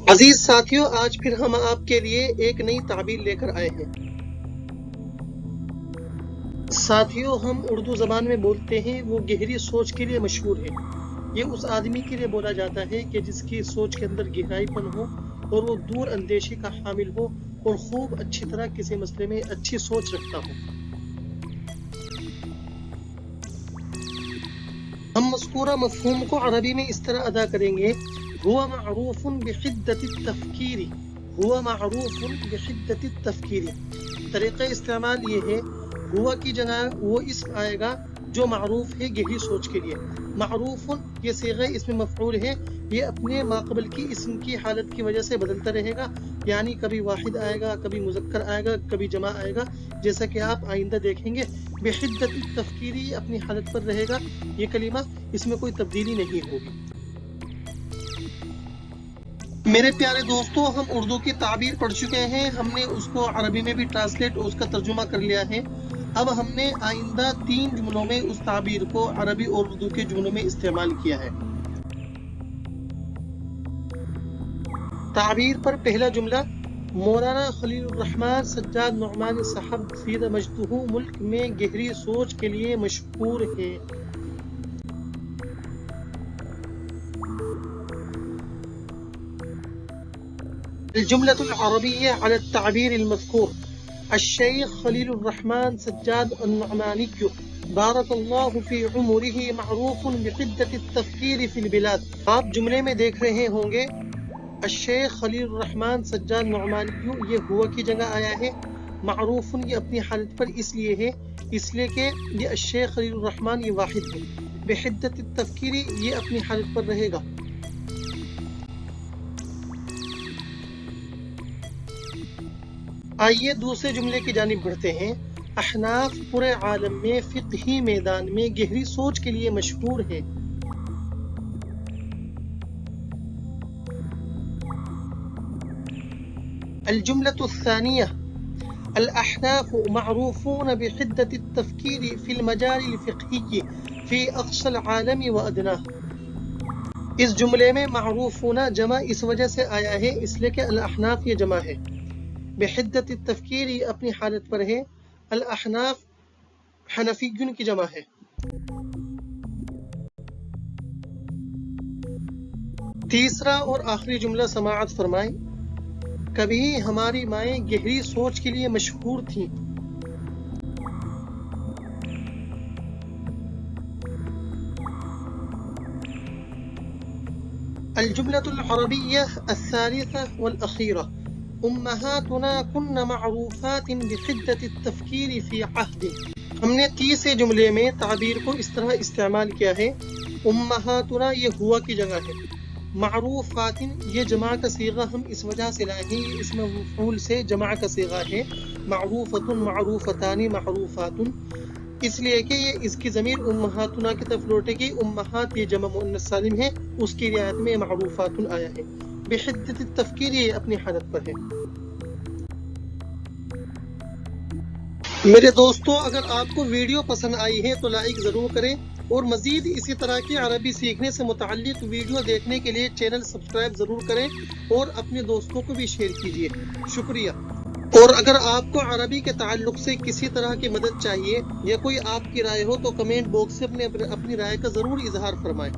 عزیز ساتھیوں، آج پھر ہم آپ کے لیے ایک نئی تعبیر لے کر آئے ہیں۔ ساتھیوں، ہم اردو زبان میں بولتے ہیں وہ گہری سوچ کے لیے مشہور ہے۔ یہ اس آدمی کے لیے بولا جاتا ہے کہ جس کی سوچ کے اندر گہرائی پن ہو اور وہ دور اندیشی کا حامل ہو اور خوب اچھی طرح کسی مسئلے میں اچھی سوچ رکھتا ہو۔ ہم مذکورہ مفہوم کو عربی میں اس طرح ادا کریں گے: ہوا معروف بحدت التفکیر، ہوا معروف بحدت التفکیر۔ طریقہ استعمال یہ ہے، ہوا کی جگہ وہ اسم آئے گا جو معروف ہے گہری سوچ کے لیے۔ معروف یہ صیغہ اسم مفعول ہے، یہ اپنے ماقبل کی اسم کی حالت کی وجہ سے بدلتا رہے گا، یعنی کبھی واحد آئے گا، کبھی مذکر آئے گا، کبھی جمع آئے گا، جیسا کہ آپ آئندہ دیکھیں گے۔ بحدت التفکیری اپنی حالت پر رہے گا یہ کلمہ، اس میں کوئی تبدیلی نہیں ہوگی۔ میرے پیارے دوستو، ہم اردو کی تعبیر پڑھ چکے ہیں، ہم نے اس کو عربی میں بھی ٹرانسلیٹ اور اس کا ترجمہ کر لیا ہے۔ اب ہم نے آئندہ 3 جملوں میں اس تعبیر کو عربی اور اردو کے جملوں میں استعمال کیا ہے۔ تعبیر پر پہلا جملہ: مولانا خلیل الرحمن سجاد نعمانی صاحب زیدہ مجدہ ملک میں گہری سوچ کے لیے مشہور ہیں۔ الجملة العربية على التعبير المذكور: الشيخ خليل الرحمن سجاد النعماني بارك الله في عمره معروف بحدة التفكير في البلاد۔ آپ جملے میں دیکھ رہے ہوں گے الشیخ خلیل الرحمن سجاد نعمانی، یہ ہوا کی جگہ آیا ہے۔ معروف یہ اپنی حالت پر اس لیے ہے، اس لیے کہ یہ الشیخ خلیل الرحمن یہ واحد ہے۔ بحدت التفکیری یہ اپنی حالت پر رہے گا۔ آئیے دوسرے جملے کی جانب بڑھتے ہیں۔ احناف پورے عالم میں فقہی میدان میں گہری سوچ کے لیے مشہور ہیں۔ الجملة الثانية: الأحناف معروفون بحدة التفكير في المجال الفقهي في أقصى العالم وأدناه۔ اس جملے میں معروفون جمع اس وجہ سے آیا ہے اس لیے کہ الاحناف یہ جمع ہے۔ بحدت التفکیر یہ اپنی حالت پر ہے۔ الاحناف حنفیون کی جمع ہے۔ تیسرا اور آخری جملہ سماعت فرمائیں۔ کبھی ہماری مائیں گہری سوچ کے لیے مشہور تھیں۔ الجملة العربية الثالثة والأخيرة: أمهاتنا كن معروفات بحدة التفكير في عهد۔ ہم نے تیسرے جملے میں تعبیر کو اس طرح استعمال کیا ہے: امہاتنا یہ ہوا کی جگہ ہے، معروفات یہ جمع کا صیغہ ہم اس وجہ سے لائے ہیں، یہ اسم مفعول سے جمع کا صیغہ ہے۔ معروفۃ، معروفتان، معروفات، اس لیے کہ یہ اس کی ضمیر امہاتنا کی طرف لوٹے گی۔ امہات یہ جمع مؤنث سالم ہے، اس کی رعایت میں معروفات آیا ہے۔ بحدت التفکیر یہ اپنی حالت پر ہے۔ میرے دوستو، اگر آپ کو ویڈیو پسند آئی ہے تو لائک ضرور کریں، اور مزید اسی طرح کی عربی سیکھنے سے متعلق ویڈیو دیکھنے کے لیے چینل سبسکرائب ضرور کریں اور اپنے دوستوں کو بھی شیئر کیجیے۔ شکریہ۔ اور اگر آپ کو عربی کے تعلق سے کسی طرح کی مدد چاہیے یا کوئی آپ کی رائے ہو تو کمنٹ باکس سے اپنی رائے کا ضرور اظہار فرمائیں۔